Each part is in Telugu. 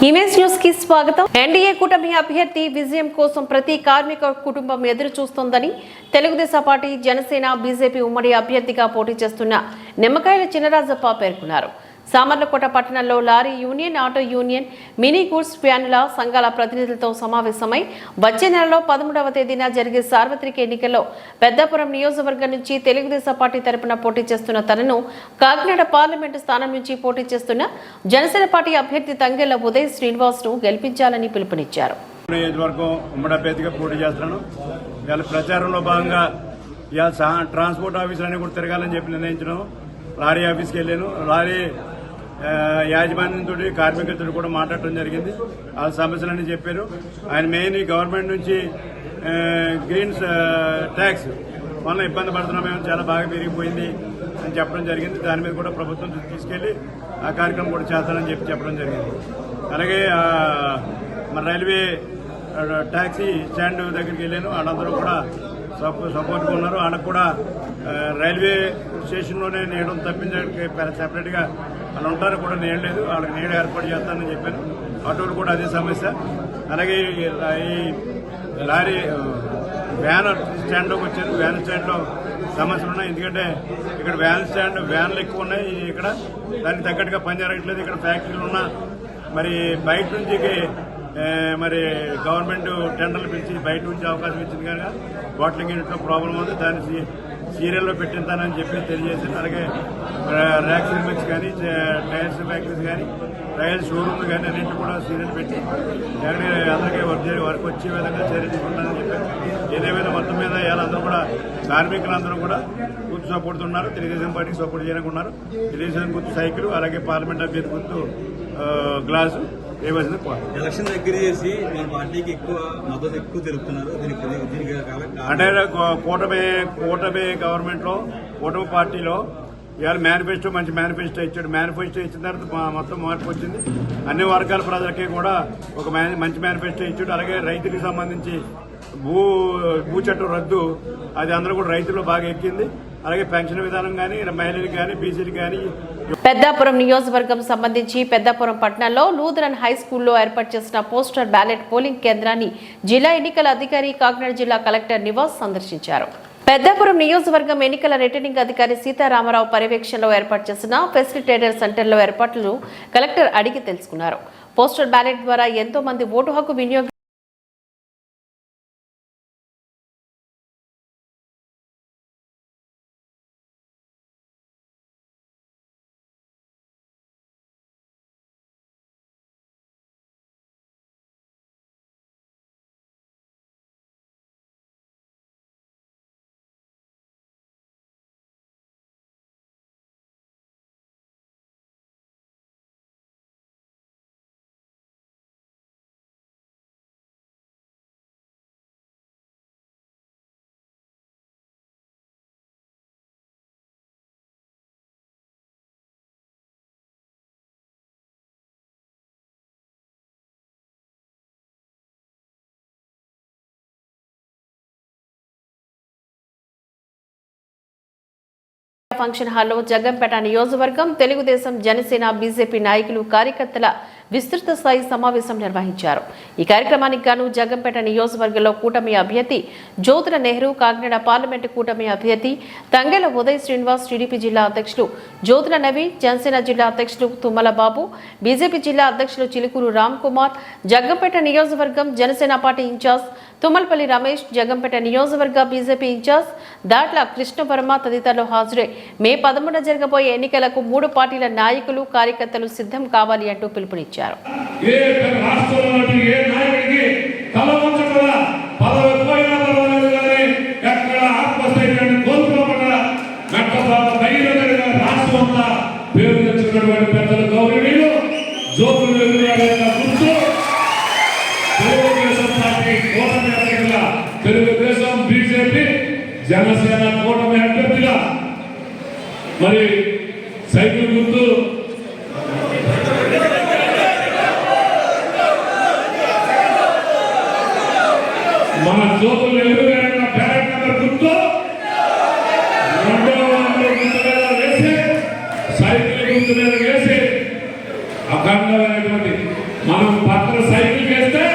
ఇమేజ్ న్యూస్ కి స్వాగతం. ఎన్డీఏ కూటమి అభ్యర్థి విజయం కోసం ప్రతి కార్మిక కుటుంబం ఎదురు చూస్తోందని తెలుగుదేశం పార్టీ, జనసేన, బీజేపీ ఉమ్మడి అభ్యర్థిగా పోటీ చేస్తున్న నిమ్మకాయల చినరాజప్ప పేర్కొన్నారు. సామర్లకోట పట్టణంలో lorry union, auto union, mini goods వ్యానుల సంఘాల ప్రతినిధులతో సమావేశమై వచ్చే నెలలో 13వ తేదీన జరిగే సార్వత్రిక ఎన్నికల్లో పెద్దాపురం నియోజకవర్గం నుంచి తెలుగుదేశం పార్టీ తరపున పోటీ చేస్తున్న తనను కాకినాడ పార్లమెంటు స్థానం నుంచి పోటీ చేస్తున్న జనసేన పార్టీ అభ్యర్థి తంగెళ్ల ఉదయ్ శ్రీనివాస్ ను గెలిపించాలని పిలుపునిచ్చారు. ప్రచారంలో భాగంగా ట్రాన్స్పోర్ట్ ఆఫీసులన్నీ కూడా తిరగాలని చెప్పి నిర్ణయించడం. లారీ ఆఫీస్కి వెళ్ళాను. లారీ యాజమాన్యంతో కార్మికులతో కూడా మాట్లాడటం జరిగింది. ఆ సమస్యలన్నీ చెప్పారు. ఆయన మెయిన్ గవర్నమెంట్ నుంచి గ్రీన్ ట్యాక్స్ వల్ల ఇబ్బంది పడుతున్నామేమో, చాలా బాగా పెరిగిపోయింది అని చెప్పడం జరిగింది. దాని మీద కూడా ప్రభుత్వం తీసుకెళ్లి ఆ కార్యక్రమం కూడా చేస్తానని చెప్పడం జరిగింది. అలాగే మన రైల్వే ట్యాక్సీ స్టాండ్ దగ్గరికి వెళ్ళాను. వాళ్ళందరూ కూడా సపోర్ట్గా ఉన్నారు. వాళ్ళకు కూడా రైల్వే స్టేషన్లోనే నేయడం తప్పించడానికి సెపరేట్గా వాళ్ళు ఉంటారు కూడా నేయలేదు. వాళ్ళకి నీడ ఏర్పాటు చేస్తానని చెప్పాను. ఆటోలు కూడా అదే సమస్య. అలాగే ఈ లారీ వ్యాన్ స్టాండ్లోకి వచ్చారు. వ్యాన్ స్టాండ్లో సమస్యలు ఉన్నాయి. ఎందుకంటే ఇక్కడ వ్యాన్లు ఎక్కువ ఉన్నాయి. ఇక్కడ దానికి తగ్గట్టుగా పని జరగట్లేదు. ఇక్కడ ఫ్యాక్టరీలు ఉన్నా మరి బయట నుంచి మరి గవర్నమెంట్ టెండర్లు పిలిచి బయట నుంచి అవకాశం ఇచ్చింది కనుక బాటిలింగ్ యూనిట్లో ప్రాబ్లం ఉంది. దాన్ని సీరియల్లో పెట్టింతానని చెప్పి తెలియజేసింది. అలాగే ర్యాక్స్ మిక్స్ కానీ, టైర్స్ ఫ్యాక్టరీస్ కానీ, టైర్స్ షోరూమ్లు కానీ అన్నింటి కూడా సీరియల్ పెట్టి అందరికీ వర్క్ వచ్చే విధంగా చర్య తీసుకుంటానని చెప్పారు. ఏదేమైనా మొత్తం మీద అందరూ కూడా కార్మికులందరూ కూడా గుర్తు సపోర్ట్ ఉన్నారు. తెలుగుదేశం పార్టీకి సపోర్ట్ చేయనుకున్నారు. తెలుగుదేశం గుర్తు సైకిల్, అలాగే పార్లమెంట్ అభ్యర్థి గుర్తు గ్లాసు ఎలక్షన్ దగ్గర చేసి మన పార్టీకి ఎక్కువ మద్దతు ఎక్కువ తెలుపుతున్నారు. అంటే కూటమి గవర్నమెంట్ లో, కూటమి పార్టీలో ఇవాళ మేనిఫెస్టో మంచి మేనిఫెస్టో ఇచ్చాడు. మేనిఫెస్టో ఇచ్చిన తర్వాత మొత్తం మార్పు వచ్చింది. అన్ని వర్గాల ప్రజలకి కూడా ఒక మంచి మేనిఫెస్టో ఇచ్చాడు. అలాగే రైతులకు సంబంధించి భూ చట్టం రద్దు, అది అందరూ కూడా రైతుల్లో బాగా ఎక్కింది. అలాగే పెన్షన్ విధానం కానీ, మహిళలకు కానీ, బీసీలకు కానీ. పెద్దాపురం నియోజకవర్గం సంబంధించి పెద్దాపురం పట్టణంలో లూథరన్ హై స్కూల్లో ఏర్పాటు చేసిన పోస్టల్ బ్యాలెట్ పోలింగ్ కేంద్రాన్ని జిల్లా ఎన్నికల అధికారి, కాకినాడ జిల్లా కలెక్టర్ నివాస్ సందర్శించారు. పెద్దాపురం నియోజకవర్గం ఎన్నికల రిటర్నింగ్ అధికారి సీతారామరావు పర్యవేక్షణలో ఏర్పాటు చేసిన ఫెసిలిటేటర్ సెంటర్లో ఏర్పాట్లు కలెక్టర్ అడిగి తెలుసుకున్నారు. పోస్టల్ బ్యాలెట్ ద్వారా ఎంతో మంది ఓటు హక్కు వినియోగం ఫంక్షన్ హాల్లో జగ్గంపేట నియోజకవర్గం తెలుగుదేశం, జనసేన, బీజేపీ నాయకులు, కార్యకర్తల విస్తృత స్థాయి సమావేశం నిర్వహించారు. ఈ కార్యక్రమానికి గాను జగ్గంపేట నియోజకవర్గంలో కూటమి అభ్యర్థి జ్యోతుల నెహ్రూ, కాకినాడ పార్లమెంటు కూటమి అభ్యర్థి తంగెళ్ల ఉదయ్ శ్రీనివాస్, టీడీపీ జిల్లా అధ్యక్షులు జ్యోతుల నవీన్, జనసేన జిల్లా అధ్యక్షులు తుమ్మల బాబు, బీజేపీ జిల్లా అధ్యక్షులు చిలుకూరు రామ్ కుమార్, జగ్గంపేట నియోజకవర్గం జనసేన పార్టీ ఇన్ఛార్జ్ తుమ్మలపల్లి రమేష్, జగ్గంపేట నియోజకవర్గ బీజేపీ ఇన్ఛార్జ్ దాట్ల కృష్ణవర్మ తదితరులు హాజరై మే 13న జరగబోయే ఎన్నికలకు 3 పార్టీల నాయకులు, కార్యకర్తలు సిద్ధం కావాలి అంటూ పిలుపునిచ్చారు. తెలుగుదేశం, బీజేపీ, జనసేన కూటమి అభ్యర్థిగా మరి సైకిల్ గుర్తు మన జ్యోతులు నెహ్రూ బ్యాలెట్ నెంబర్ గుర్తు 2వ నెంబర్ గుర్తు మీద వేసి, సైకిల్ గుర్తు మీద వేసి అఖండమైనటువంటి మనం పక్కన సైకిల్ చేస్తే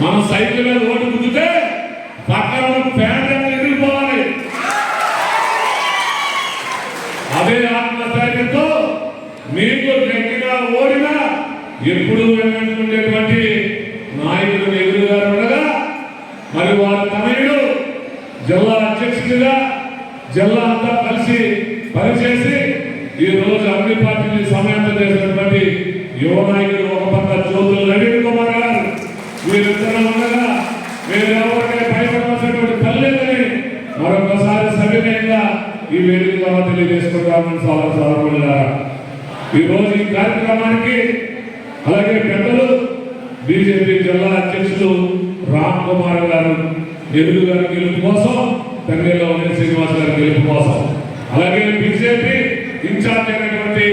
మనం సైకిల్ మీద రోడ్డు గుద్దితే పక్కన ఫ్యాన్ ఎగిరిపోవాలి. అదే ఆత్మస్థైర్యంతో మీకు గట్టిగా ఓడినా ఎప్పుడు ఉండేటువంటి నాయకుడు ఎదురుగా ఉండగా మరి వారి తనయుడు జిల్లా అధ్యక్షుడిగా జిల్లా అంతా కలిసి పనిచేసి ఈ రోజు అన్ని పార్టీలు సమయంతో చేసినటువంటి యువ నాయకుడు ఒక పక్క జ్యోతులు నవీన్ కుమార్ గారు వీరిద్దరు ఉండగా మీరు ఎవరికైనా భయపడాల్సినటువంటి తల్లిదని మరొకసారి సవినయంగా ఈ వేదిక ద్వారా తెలియజేసుకుంటామని సోదరులారా. ఈ రోజు ఈ కార్యక్రమానికి అలాగే పెద్దలు బీజేపీ జిల్లా అధ్యక్షులు రామ్ కుమార్ గారు నెహ్రూ గారి గెలుపు కోసం, తండ్రిలో శ్రీనివాస్ గారి గెలుపు కోసం, అలాగే బీజేపీ ఇన్ఛార్జ్ అయినటువంటి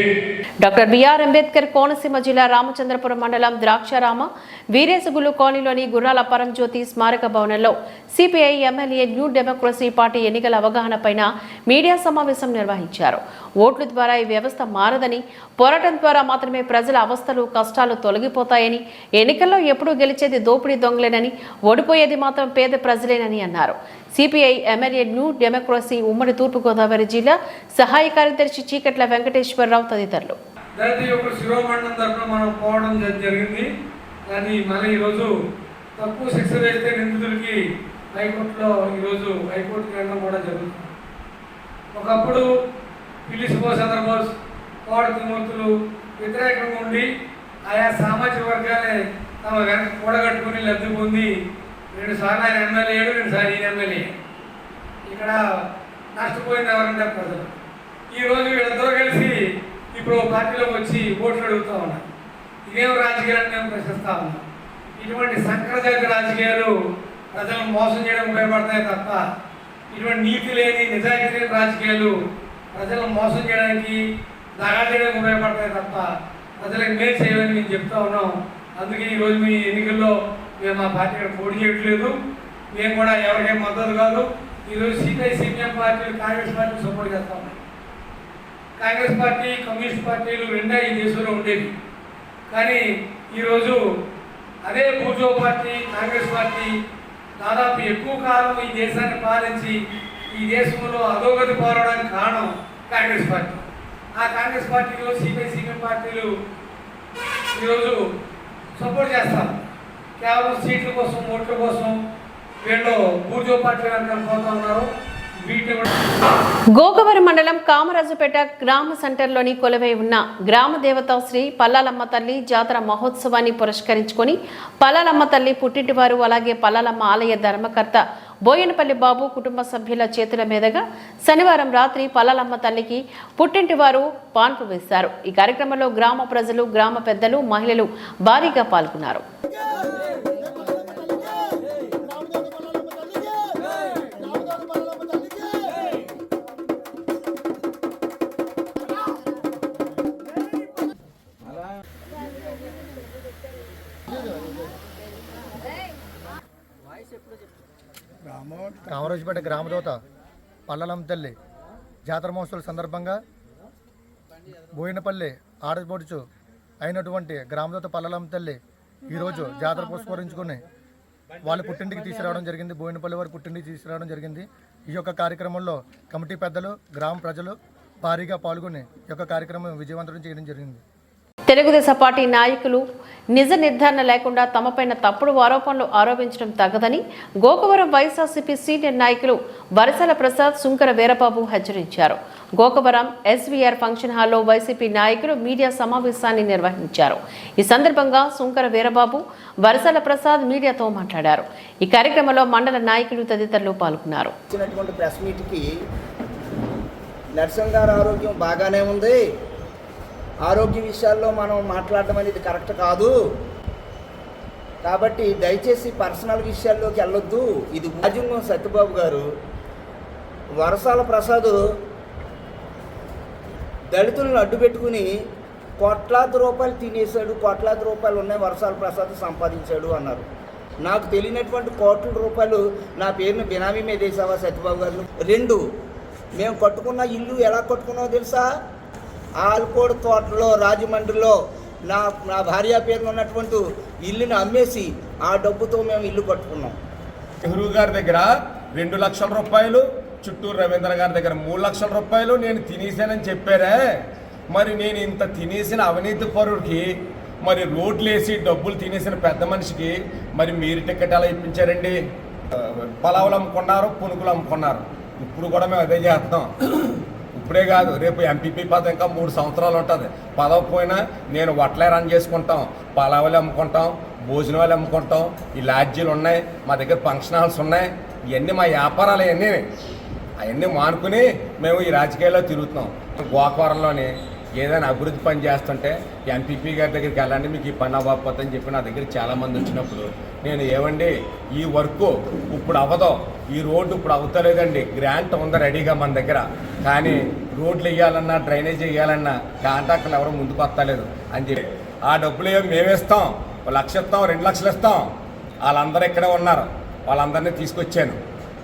డాక్టర్ బిఆర్ అంబేద్కర్ కోనసీమ జిల్లా రామచంద్రపురం మండలం ద్రాక్షారామ వీరేసుగులు కాలనీలోని గుర్రాల పరంజ్యోతి స్మారక భవనంలో CPI MLA new democracy party ఎన్నికల అవగాహనపైన మీడియా సమావేశం నిర్వహించారు. ఓట్ల ద్వారా ఈ వ్యవస్థ మారదని, పోరాటం ద్వారా మాత్రమే ప్రజల అవస్థలు కష్టాలు తొలగిపోతాయని, ఎన్నికల్లో ఎప్పుడూ గెలిచేది దోపిడీ దొంగలేనని, ఓడిపోయేది మాత్రం పేద ప్రజలేనని అన్నారు. సిపిఐ ఎమ్మెల్యే న్యూ డెమోక్రసీ ఉమ్మడి తూర్పుగోదావరి జిల్లా సహాయ కార్యదర్శి చీకట్ల వెంకటేశ్వరరావు తదితరులు. దళిత యొక్క శిరోమండలం తరఫున మనం పోవడం జరిగింది. కానీ మళ్ళీ ఈరోజు తక్కువ శిక్ష వేస్తే నిందితులకి హైకోర్టులో ఈరోజు హైకోర్టుకి వెళ్ళడం కూడా జరుగుతుంది. ఒకప్పుడు పిల్లి సుభాష్ చంద్రబోస్, కోడ తిమ్మూర్తులు వ్యతిరేకంగా ఉండి ఆయా సామాజిక వర్గాలే తమ వెనక కూడగట్టుకుని లబ్ధి పొంది 2 సార్లు ఆయన ఎమ్మెల్యే, 2 సార్లు ఈయన ఎమ్మెల్యే. ఇక్కడ నష్టపోయింది ఎవరంటే ప్రజలు. ఈరోజు వీళ్ళిద్దరూ కలిసి ఇప్పుడు పార్టీలోకి వచ్చి ఓట్లు అడుగుతూ ఉన్నారు. ఇదేం రాజకీయాలను మేము ప్రశ్నిస్తా ఉన్నాం. ఇటువంటి సంకరజాతి రాజకీయాలు ప్రజలను మోసం చేయడం ఉపయోగపడతాయి తప్ప, ఇటువంటి నీతి లేని నిజాయితీ లేని రాజకీయాలు ప్రజలను మోసం చేయడానికి, దగా చేయడానికి ఉపయోగపడతాయి తప్ప ప్రజలకు మేలు చేయమని మేము చెప్తా ఉన్నాం. అందుకే ఈరోజు మీ ఎన్నికల్లో మేము మా పార్టీ పోటీ చేయట్లేదు. మేము కూడా ఎవరికేం మద్దతు కాదు. ఈరోజు సిపిఐ సిపిఎం పార్టీలు కాంగ్రెస్ పార్టీలు సపోర్ట్ చేస్తా ఉన్నాం. కాంగ్రెస్ పార్టీ, కమ్యూనిస్ట్ పార్టీలు రెండే ఈ దేశంలో ఉండేవి. కానీ ఈరోజు అదే బూర్జో పార్టీ, కాంగ్రెస్ పార్టీ దాదాపు ఎక్కువ కాలం ఈ దేశాన్ని పాలించి ఈ దేశంలో అధోగతి పోరాడానికి కారణం కాంగ్రెస్ పార్టీ. ఆ కాంగ్రెస్ పార్టీలో సిపిఐ సిపిఎం పార్టీలు ఈరోజు సపోర్ట్ చేస్తారు. కేవలం సీట్ల కోసం, ఓట్ల కోసం వీళ్ళు బూర్జో పార్టీ వెనక పోతా ఉన్నారు. గోకవరం మండలం కామరాజుపేట గ్రామ సెంటర్లోని కొలువై ఉన్న గ్రామ దేవత శ్రీ పల్లాలమ్మ తల్లి జాతర మహోత్సవాన్ని పురస్కరించుకొని పల్లాలమ్మ తల్లి పుట్టింటివారు అలాగే పల్లాలమ్మ ఆలయ ధర్మకర్త బోయనపల్లి బాబు కుటుంబ సభ్యుల చేతుల మీదుగా శనివారం రాత్రి పల్లాలమ్మ తల్లికి పుట్టింటివారు పాన్పు వేశారు. ఈ కార్యక్రమంలో గ్రామ ప్రజలు, గ్రామ పెద్దలు, మహిళలు భారీగా పాల్గొన్నారు. కామరాజుపేట గ్రామదేవత పల్లాలమ్మ తల్లి జాతర మహోత్సవం సందర్భంగా బోయినపల్లి ఆడపడుచు అయినటువంటి గ్రామదేవత పల్లాలమ్మ తల్లి ఈరోజు జాతర పురస్కరించుకొని వాళ్ళ పుట్టింటికి తీసుకురావడం జరిగింది. బోయినపల్లి వారి పుట్టింటికి తీసుకురావడం జరిగింది. ఈ యొక్క కార్యక్రమంలో కమిటీ పెద్దలు, గ్రామ ప్రజలు భారీగా పాల్గొని ఈ యొక్క కార్యక్రమం విజయవంతం చేయడం జరిగింది. తెలుగుదేశం పార్టీ నాయకులు నిజ నిర్ధారణ లేకుండా తమపైన తప్పుడు ఆరోపణలు ఆరోపించడం తగదని గోకవరం వైఎస్ఆర్సీపీ సీనియర్ నాయకులు వరసల ప్రసాద్, సుంకర వీరబాబు హెచ్చరించారు. గోకవరం ఎస్వీఆర్ ఫంక్షన్ హాల్లో వైసీపీ నాయకులు మీడియా సమావేశాన్ని నిర్వహించారు. ఈ సందర్భంగా సుంకర వీరబాబు, వరసల ప్రసాద్ మీడియాతో మాట్లాడారు. ఈ కార్యక్రమంలో మండల నాయకులు తదితరులు పాల్గొన్నారు. నర్సింగ్ గారి ఆరోగ్యం బాగానే ఉంది, ఆరోగ్య విషయాల్లో మనం మాట్లాడడం అనేది కరెక్ట్ కాదు, కాబట్టి దయచేసి పర్సనల్ విషయాల్లోకి వెళ్ళొద్దు. ఇది రాజ్యాంగం. సత్యబాబు గారు, వరసాల ప్రసాద్ దళితులను అడ్డుపెట్టుకుని కోట్లాది రూపాయలు తినేశాడు, కోట్లాది రూపాయలు ఉన్నాయి వరసాల ప్రసాద్ సంపాదించాడు అన్నారు. నాకు తెలియనటువంటి కోట్ల రూపాయలు నా పేరుని బినామీ మీద వేసావా సత్యబాబు గారు? 2, మేము కట్టుకున్న ఇల్లు ఎలా కట్టుకున్నావో తెలుసా? ఆల్కోడ్ తోటలో రాజమండ్రిలో నా భార్య పేరున ఉన్నటువంటి ఇల్లుని అమ్మేసి ఆ డబ్బుతో మేము ఇల్లు కట్టుకున్నాం. నెహ్రూ గారి దగ్గర 2 లక్షల రూపాయలు, చుట్టూరు రవీంద్ర గారి దగ్గర 3 లక్షల రూపాయలు నేను తినేసానని చెప్పారే. మరి నేను ఇంత తినేసిన అవినీతి పరుడికి, మరి రోడ్లు వేసి డబ్బులు తినేసిన పెద్ద మనిషికి మరి మీరు టికెట్ ఎలా ఇప్పించారండి? పలావులు అమ్ముకున్నారు, పునుకులు అమ్ముకున్నారు. ఇప్పుడు కూడా మేము అదే చేస్తున్నాం. ఇప్పుడే కాదు, రేపు ఎంపీపీ పదవి ఇంకా 3 సంవత్సరాలు ఉంటుంది. పదవి పోయినా నేను వట్లే రన్ చేసుకుంటాం, పలావులు అమ్ముకుంటాం, భోజనాలు అమ్ముకుంటాం. ఈ లాడ్జీలు ఉన్నాయి, మా దగ్గర ఫంక్షన్ హాల్స్ ఉన్నాయి. ఇవన్నీ మా వ్యాపారాలు అవన్నీ మానుకుని మేము ఈ రాజకీయాల్లో తిరుగుతున్నాం. గోకవరంలోని ఏదైనా అభివృద్ధి పని చేస్తుంటే ఎంపీపీ గారి దగ్గరికి వెళ్ళండి, మీకు ఈ పని అవ్వకపోతే అని చెప్పి నా దగ్గరికి చాలామంది వచ్చినప్పుడు నేను ఏమండి ఈ వర్క్ ఇప్పుడు అవ్వదు, ఈ రోడ్డు ఇప్పుడు అవుతలేదండి, గ్రాంట్ ఉంది రెడీగా మన దగ్గర, కానీ రోడ్లు వేయాలన్నా డ్రైనేజ్ వేయాలన్నా కాంట్రాక్టర్లు ఎవరు ముందుకు వస్తలేదు అని చెప్పి ఆ డబ్బులు ఏమి మేమేస్తాం, 1 లక్ష ఇస్తాం, 2 లక్షలు ఇస్తాం. వాళ్ళందరూ ఇక్కడే ఉన్నారు, వాళ్ళందరినీ తీసుకొచ్చాను.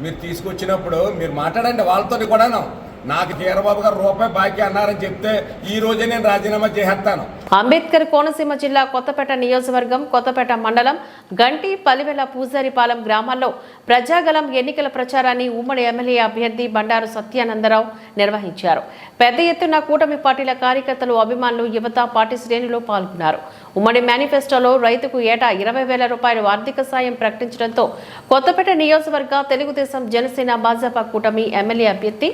మీరు తీసుకొచ్చినప్పుడు మీరు మాట్లాడండి వాళ్ళతో కూడాను. నాకు చంద్రబాబు గారు రూపాయి బాకీ అన్నారని చెప్తే ఈ రోజే నేను రాజీనామా చేసేస్తాను. అంబేద్కర్ కోనసీమ జిల్లా కొత్తపేట నియోజకవర్గం కొత్తపేట మండలం గంటి పలివెల పూజారిపాలెం గ్రామాల్లో ప్రజాగలం ఎన్నికల ప్రచారాన్ని ఉమ్మడి ఎమ్మెల్యే అభ్యర్థి బండారు సత్యానందరావు నిర్వహించారు. పెద్ద ఎత్తున కూటమి పార్టీల కార్యకర్తలు, అభిమానులు, యువత, పార్టీ శ్రేణులు పాల్గొన్నారు. ఉమ్మడి మేనిఫెస్టోలో రైతుకు ఏటా 20,000 రూపాయలు ఆర్థిక సాయం ప్రకటించడంతో కొత్తపేట నియోజకవర్గ తెలుగుదేశం జనసేన భాజపా కూటమి ఎమ్మెల్యే అభ్యర్థి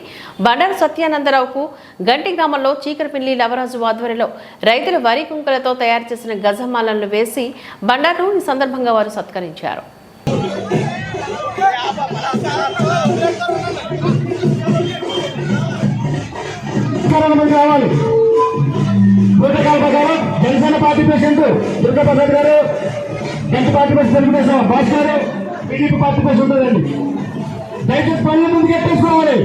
బండారు సత్యానందరావుకు గంటి గ్రామంలో చీకరపిల్లి లవరాజు ఆధ్వర్యంలో రైతులు వరి కుంకలతో తయారు చేసిన గజమాలను వేసి బండారు ఈ సందర్భంగా వారు సత్కరించారు. జనసేన పార్టీ ప్రెసిడెంట్ దుర్గా ప్రసాద్ గారు, గంట పార్టీ ప్రెసిడెంట్ తెలుగుదేశం బాస్ గారు, టీడీపీ పార్టీ ప్రెసిడెంట్ ఉంటుందండి. దయచేసి పనులు ముందుకు ఎత్తేసుకోవాలి.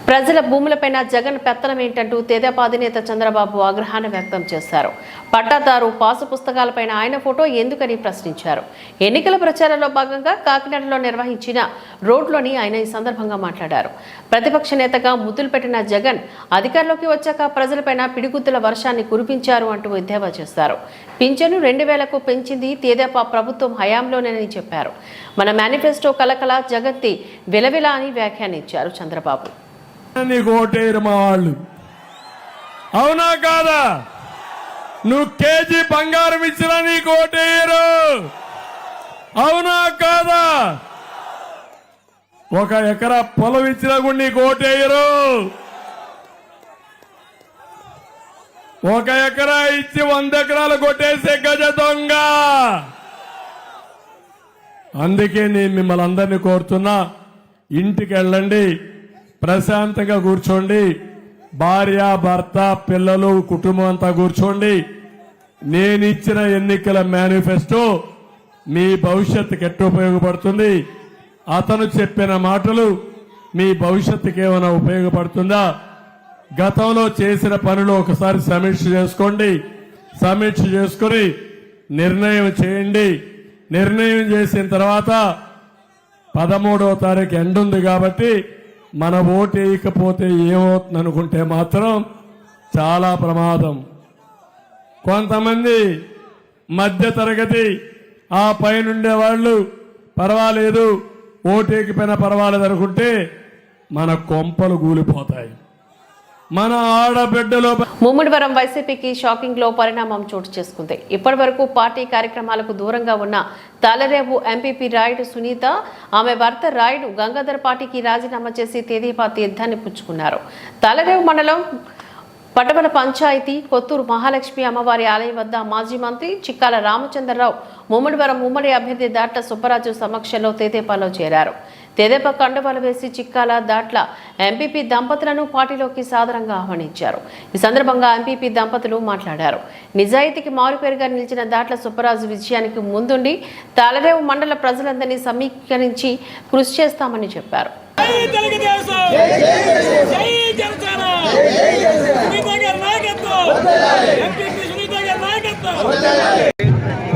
ప్రజల భూములపైన జగన్ పెత్తనం ఏంటంటూ తెదేపా అధినేత చంద్రబాబు ఆగ్రహాన్ని వ్యక్తం చేశారు. పట్టాదారు పాసు పుస్తకాలపైన ఆయన ఫోటో ఎందుకని ప్రశ్నించారు. ఎన్నికల ప్రచారంలో భాగంగా కాకినాడలో నిర్వహించిన రోడ్లోని ఆయన ఈ సందర్భంగా మాట్లాడారు. ప్రతిపక్ష నేతగా ముద్దులు పెట్టిన జగన్ అధికారంలోకి వచ్చాక ప్రజలపైన పిడిగుద్దుల వర్షాన్ని కురిపించారు అంటూ ఎద్దేవా చేశారు. పింఛను 2,000కు పెంచింది తెదేపా ప్రభుత్వం హయాంలోనేనని చెప్పారు. మన మేనిఫెస్టో కలకల జగత్తి విలవిల అని వ్యాఖ్యానించారు చంద్రబాబు. అవునా కాదా? నువ్వు కేజీ బంగారం ఇచ్చినా నీకు ఓటేయరు. అవునా కాదా? 1 ఎకరా పొలం ఇచ్చినా కూడా నీకు ఓటేయరు. 1 ఎకరా ఇచ్చి 100 ఎకరాలు కొట్టేసే గజ దొంగ. అందుకే నేను మిమ్మల్ని అందరినీ కోరుతున్నా, ఇంటికి వెళ్ళండి, ప్రశాంతంగా కూర్చోండి, భార్య, భర్త, పిల్లలు, కుటుంబం అంతా కూర్చోండి. నేను ఇచ్చిన ఎన్నికల మేనిఫెస్టో మీ భవిష్యత్తుకి ఎట్లా ఉపయోగపడుతుంది, అతను చెప్పిన మాటలు మీ భవిష్యత్తుకి ఏమైనా ఉపయోగపడుతుందా, గతంలో చేసిన పనులు ఒకసారి సమీక్ష చేసుకోండి. సమీక్ష చేసుకుని నిర్ణయం చేయండి. నిర్ణయం చేసిన తర్వాత 13వ తారీఖు ఎండ్ ఉంది కాబట్టి మన ఓటు వేయకపోతే ఏమవుతుంది అనుకుంటే మాత్రం చాలా ప్రమాదం. కొంతమంది మధ్య తరగతి ఆ పైనుండే వాళ్ళు పర్వాలేదు, ఓటు వేయకపోయినా పర్వాలేదు అనుకుంటే మన కొంపలు కూలిపోతాయి. మన ఆడబిడ్డలో ముమ్మిడివరం వైసీపీకి షాకింగ్ లో పరిణామం చోటు చేసుకుంది. ఇప్పటి వరకు పార్టీ కార్యక్రమాలకు దూరంగా ఉన్న తాళరేవు ఎంపీపీ రాయుడు సునీత, ఆమె భర్త రాయుడు గంగాధర్ పార్టీకి రాజీనామా చేసి తెదేపా తీర్థాన్ని పుచ్చుకున్నారు. తాళరేవు మండలం పట్టబల పంచాయతీ కొత్తూరు మహాలక్ష్మి అమ్మవారి ఆలయం వద్ద మాజీ మంత్రి చిక్కాల రామచంద్రరావు ముమ్మిడివరం ఉమ్మడి అభ్యర్థి దాట్ల సుబ్బరాజు సమక్షంలో తెదేపాలో చేరారు. తెదేపా కండువాలు వేసి చిక్కాల, దాట్ల ఎంపీపీ దంపతులను పార్టీలోకి సాదరంగా ఆహ్వానించారు. ఈ సందర్భంగా ఎంపీపీ దంపతులు మాట్లాడారు. నిజాయితీకి మారుపేరుగా నిలిచిన దాట్ల సుబ్బరాజు విజయానికి ముందుండి తాళరేవు మండల ప్రజలందరినీ సమీకరించి కృషి చేస్తామని చెప్పారు.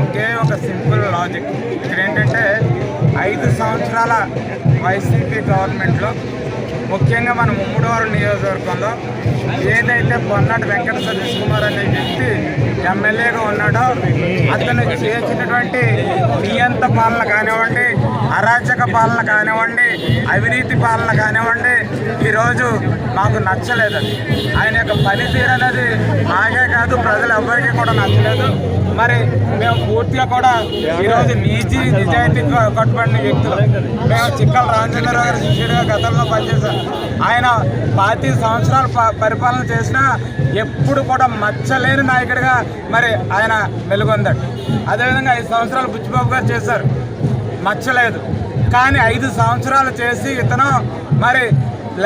ఒకే ఒక సింపుల్ లాజిక్ ఇక్కడ ఏంటంటే 5 సంవత్సరాల వైసీపీ గవర్నమెంట్లో ముఖ్యంగా మన ముమ్మడివారం నియోజకవర్గంలో ఏదైతే పొన్నాటి వెంకట సతీష్ కుమార్ అనే వ్యక్తి ఎమ్మెల్యేగా ఉన్నాడో అతను చేసినటువంటి నియంత పాలన కానివ్వండి, అరాచక పాలన కానివ్వండి, అవినీతి పాలన కానివ్వండి ఈరోజు మాకు నచ్చలేదు. ఆయన యొక్క పనితీరు అనేది నాకే కాదు ప్రజలు ఎవ్వరికీ కూడా నచ్చలేదు. మరి మేము పూర్తిగా కూడా ఈరోజు నిజాయితీ కట్టుబడిన వ్యక్తులు. మేము చిక్కల రామచంద్రరావు గారి శిష్యుడిగా గతంలో పనిచేశాం. ఆయన 25 సంవత్సరాలు పరిపాలన చేసినా ఎప్పుడు కూడా మచ్చలేని నాయకుడిగా మరి ఆయన వెలుగొందాడు. అదేవిధంగా 5 సంవత్సరాలు బుచ్చిబాబు గారు చేశారు, మచ్చలేదు. కానీ 5 సంవత్సరాలు చేసి ఇతను మరి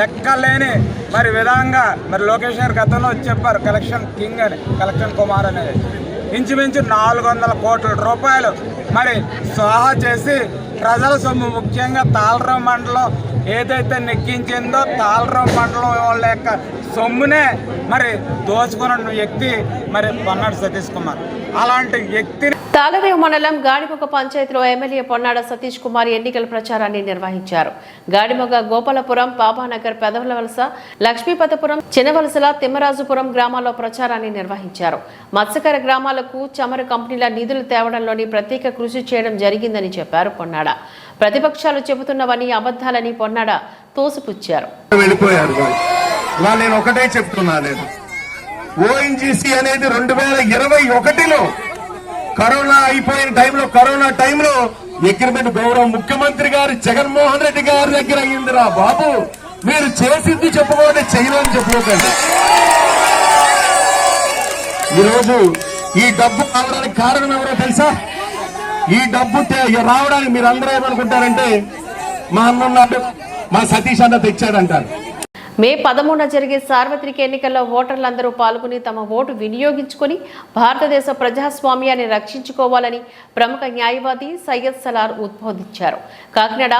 లెక్కలేని మరి విధంగా మరి లోకేష్ గారు గతంలో చెప్పారు కలెక్షన్ కింగ్ అని, కలెక్షన్ కుమార్ అనేది ఇంచుమించు 400 కోట్ల రూపాయలు మరి స్వాహా చేసి ప్రజల సొమ్ము ముఖ్యంగా తాళరావు మండలం ఏదైతే నెగ్గించిందో తాళరావు మండలం వాళ్ళ యొక్క సొమ్మునే మరి దోచుకున్న వ్యక్తి మరి పొన్నాడు సతీష్ కుమార్. అలాంటి వ్యక్తిని తాళరేవు మండలం గాడిమొగ పంచాయతీలో ఎమ్మెల్యే పొన్నాడ సతీష్ కుమార్ ఎన్నికల ప్రచారాన్ని నిర్వహించారు. గాడిమొగ, గోపాలపురం, బాబానగర్, పెదవలవలస, లక్ష్మీపతపురం, చిన్నవలసల, తిమ్మరాజుపురం గ్రామాల్లో ప్రచారాన్ని నిర్వహించారు. మత్స్యకార గ్రామాలకు చమురు కంపెనీల నిధులు తేవడంలోని ప్రత్యేక కృషి చేయడం జరిగిందని చెప్పారు పొన్నాడ. ప్రతిపక్షాలు చెబుతున్నవని అబద్ధాలని పొన్నాడ తోసిపుచ్చారు. నేను ఒకటే చెప్తున్నా, నేను ఓఎన్జీసీ అనేది 2021లో కరోనా అయిపోయిన టైంలో, కరోనా టైంలో అగ్రిమెంట్ గౌరవ ముఖ్యమంత్రి గారు జగన్మోహన్ రెడ్డి గారి దగ్గర అయ్యిందిరా బాబు. మీరు చేసింది చెప్పుకోండి, చేయలేని చెప్పుకోకండి. ఈరోజు ఈ డబ్బు రావడానికి కారణం ఎవరో తెలుసా? ఈ డబ్బు రావడానికి మీరు అందరూ ఏమనుకుంటారంటే మా అన్న మా సతీష్ అన్న తెచ్చాడంటారు. మే 13న జరిగే సార్వత్రిక ఎన్నికల్లో ఓటర్లందరూ పాల్గొని తమ ఓటు వినియోగించుకుని భారతదేశ ప్రజాస్వామ్యాన్ని రక్షించుకోవాలని ప్రముఖ న్యాయవాది సయ్యద్ సలార్ ఉద్బోధించారు. కాకినాడ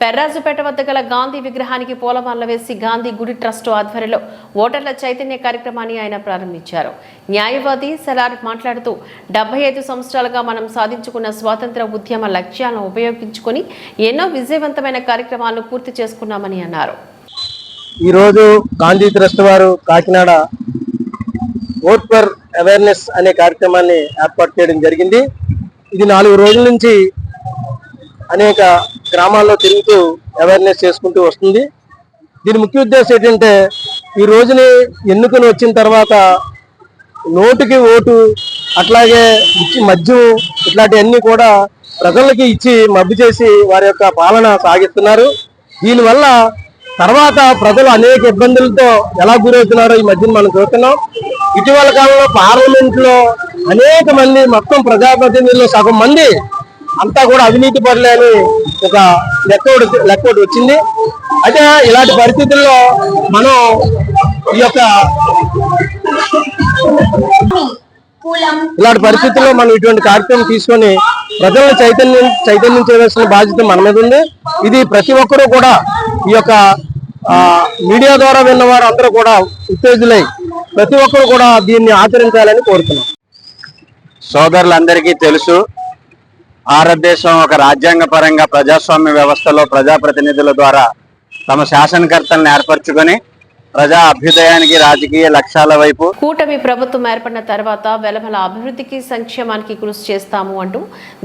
పెర్రాజుపేట వద్ద గల గాంధీ విగ్రహానికి పూలమాలలు వేసి గాంధీ గుడి ట్రస్ట్ ఆధ్వర్యంలో ఓటర్ల చైతన్య కార్యక్రమాన్ని ఆయన ప్రారంభించారు. న్యాయవాది సలార్ మాట్లాడుతూ 75 సంవత్సరాలుగా మనం సాధించుకున్న స్వాతంత్ర ఉద్యమ లక్ష్యాలను ఉపయోగించుకొని ఎన్నో విజయవంతమైన కార్యక్రమాలను పూర్తి చేసుకున్నామని అన్నారు. ఈరోజు గాంధీ ట్రస్ట్ వారు కాకినాడ ఓట్ ఫర్ అవేర్నెస్ అనే కార్యక్రమాన్ని ఏర్పాటు చేయడం జరిగింది. ఇది 4 రోజుల నుంచి అనేక గ్రామాల్లో తిరుగుతూ అవేర్నెస్ చేసుకుంటూ వస్తుంది. దీని ముఖ్య ఉద్దేశం ఏంటంటే ఈ రోజుని ఎన్నుకొని వచ్చిన తర్వాత నోటుకి ఓటు, అట్లాగే ఇచ్చి మద్యం ఇట్లాంటివన్నీ కూడా ప్రజలకి ఇచ్చి మబ్బు చేసి వారి యొక్క పాలన సాగిస్తున్నారు. దీనివల్ల తర్వాత ప్రజలు అనేక ఇబ్బందులతో ఎలా గురవుతున్నారో ఈ మధ్యన మనం చూస్తున్నాం. ఇటీవల కాలంలో పార్లమెంట్ లో అనేక మంది, మొత్తం ప్రజాప్రతినిధులు సగం మంది అంతా కూడా అవినీతి పరులే అని ఒక లెక్క వచ్చింది. అయితే ఇలాంటి పరిస్థితుల్లో మనం ఇటువంటి కార్యక్రమం తీసుకొని ప్రజలను చైతన్యం చేయవలసిన బాధ్యత మన మీద ఉంది. ఇది ప్రతి ఒక్కరూ కూడా ఈ యొక్క మీడియా ద్వారా విన్నవారు అందరూ కూడా ఉత్తేజులై ప్రతి ఒక్కరు కూడా దీన్ని ఆచరించాలని కోరుతున్నాం. సోదరులందరికీ తెలుసు, భారతదేశం ఒక రాజ్యాంగపరంగా ప్రజాస్వామ్య వ్యవస్థలో ప్రజాప్రతినిధుల ద్వారా తమ శాసనకర్తలను ఏర్పరచుకొని ప్రజా అభ్యుదయానికి, రాజకీయ లక్ష్యాల వైపు కూటమి ప్రభుత్వం ఏర్పడిన తర్వాత వెలమల అభివృద్ధికి, సంక్షేమానికి కృషి చేస్తాము అంటూ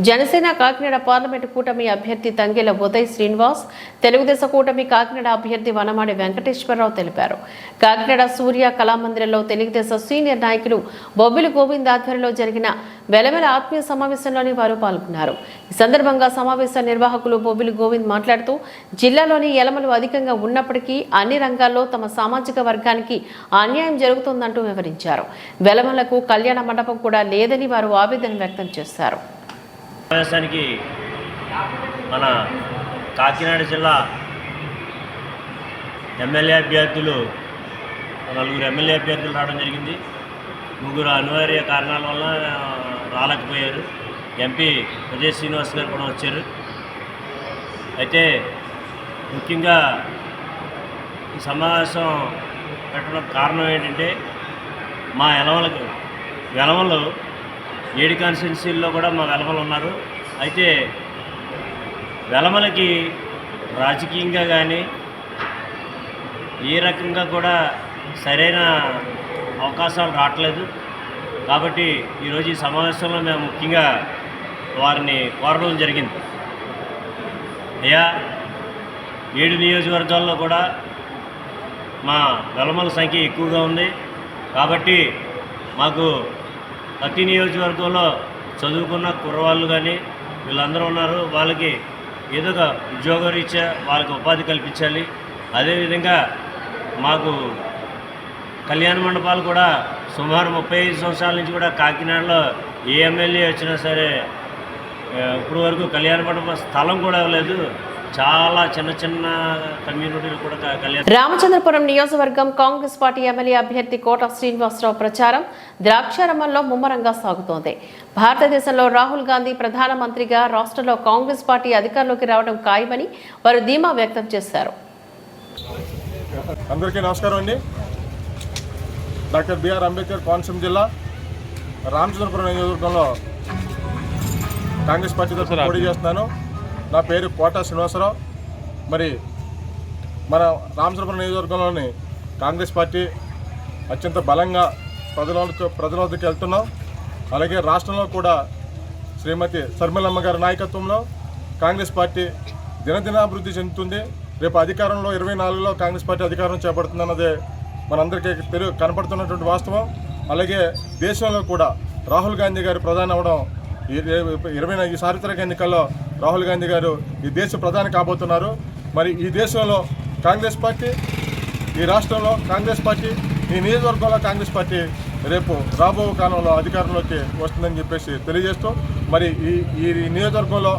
జనసేన కాకినాడ పార్లమెంటు కూటమి అభ్యర్థి తంగెల ఉదయ్ శ్రీనివాస్, తెలుగుదేశం కూటమి కాకినాడ అభ్యర్థి వనమాడి వెంకటేశ్వరరావు తెలిపారు. కాకినాడ సూర్య కళామందిరంలో తెలుగుదేశం సీనియర్ నాయకులు బొబ్బిలి గోవింద్ ఆధ్వర్యంలో జరిగిన వెలమల ఆత్మీయ సమావేశంలోని వారు పాల్గొన్నారు. ఈ సందర్భంగా సమావేశ నిర్వాహకులు బొబ్బిలి గోవింద్ మాట్లాడుతూ జిల్లాలోని ఎలమలు అధికంగా ఉన్నప్పటికీ అన్ని రంగాల్లో తమ సామాజిక వర్గానికి అన్యాయం జరుగుతుందంటూ వివరించారు. వెలమలకు కళ్యాణ మండపం కూడా లేదని వారు ఆవేదన వ్యక్తం చేశారు. మన కాకినాడ జిల్లా ఎమ్మెల్యే అభ్యర్థులు 4 ఎమ్మెల్యే అభ్యర్థులు రావడం జరిగింది. 3 అనివార్య కారణాల వల్ల రాలేకపోయారు. ఎంపీ ఉదయ్ శ్రీనివాస్ గారు కూడా వచ్చారు. అయితే ముఖ్యంగా ఈ సమావేశం పెట్టడం కారణం ఏంటంటే మా వెలమలు 7 కాన్స్టిట్యున్సీల్లో కూడా మా వెలమలు ఉన్నారు. అయితే వెలమలకి రాజకీయంగా కానీ ఏ రకంగా కూడా సరైన అవకాశాలు రావట్లేదు. కాబట్టి ఈరోజు ఈ సమావేశంలో మేము ముఖ్యంగా వారిని కోరడం జరిగింది. అయ్యా 7 నియోజకవర్గాల్లో కూడా మా వెలమల సంఖ్య ఎక్కువగా ఉంది. కాబట్టి మాకు ప్రతి నియోజకవర్గంలో చదువుకున్న కుర్రవాళ్ళు కానీ వీళ్ళందరూ ఉన్నారు. వాళ్ళకి ఏదో ఒక ఉద్యోగరీత్యా వాళ్ళకి ఉపాధి కల్పించాలి. అదేవిధంగా మాకు కళ్యాణ మండపాలు కూడా సుమారు 35 సంవత్సరాల నుంచి కూడా కాకినాడలో ఏ ఎమ్మెల్యే వచ్చినా సరే ఇప్పుడు వరకు కళ్యాణ మండప స్థలం కూడా ఇవ్వలేదు. చాలా చిన్న చిన్న కమ్యూనిటీలు కూడా కళ్యాణ. రామచంద్రపురం నియోజకవర్గం కాంగ్రెస్ పార్టీ ఎమ్మెల్యే అభ్యర్థి కోట శ్రీనివాసరావు ప్రచారం ద్రాక్షారామంలో ముమ్మరంగా సాగుతోంది. భారతదేశంలో రాహుల్ గాంధీ ప్రధానమంత్రిగా, రాష్ట్రంలో కాంగ్రెస్ పార్టీ అధికారంలోకి రావడం ఖాయమని వారు ధీమా వ్యక్తం చేశారు. అందరికీ నమస్కారం అండి. డాక్టర్ బిఆర్ అంబేద్కర్ కోనసీమ జిల్లా రామచంద్రపురం నియోజకవర్గంలో కాంగ్రెస్ పార్టీ తరఫున పోటీ చేస్తున్నాను. నా పేరు కోట శ్రీనివాసరావు. మరి మన రామచంద్రపురం నియోజకవర్గంలోని కాంగ్రెస్ పార్టీ అత్యంత బలంగా ప్రజల వద్దకు వెళ్తున్నాం. అలాగే రాష్ట్రంలో కూడా శ్రీమతి శర్మిలమ్మ గారి నాయకత్వంలో కాంగ్రెస్ పార్టీ దినదినాభివృద్ధి చెందుతుంది. రేపు అధికారంలో 24లో కాంగ్రెస్ పార్టీ అధికారం చేపడుతుందన్నదే మనందరికీ కనపడుతున్నటువంటి వాస్తవం. అలాగే దేశంలో కూడా రాహుల్ గాంధీ గారు ప్రధాని అవ్వడం ఈ సార్వత్రిక ఎన్నికల్లో రాహుల్ గాంధీ గారు ఈ దేశ ప్రధాని కాబోతున్నారు. మరి ఈ దేశంలో కాంగ్రెస్ పార్టీ, ఈ రాష్ట్రంలో కాంగ్రెస్ పార్టీ, ఈ నియోజకవర్గంలో కాంగ్రెస్ పార్టీ రేపు రాబో కాలంలో అధికారంలోకి వస్తుందని చెప్పేసి తెలియజేస్తూ, మరి ఈ నియోజకవర్గంలో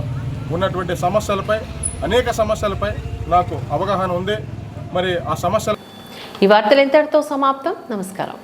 ఉన్నటువంటి సమస్యలపై, అనేక సమస్యలపై నాకు అవగాహన ఉంది. మరి ఆ సమస్యలు. ఈ వార్తలు ఇంతటితో సమాప్తం. నమస్కారం.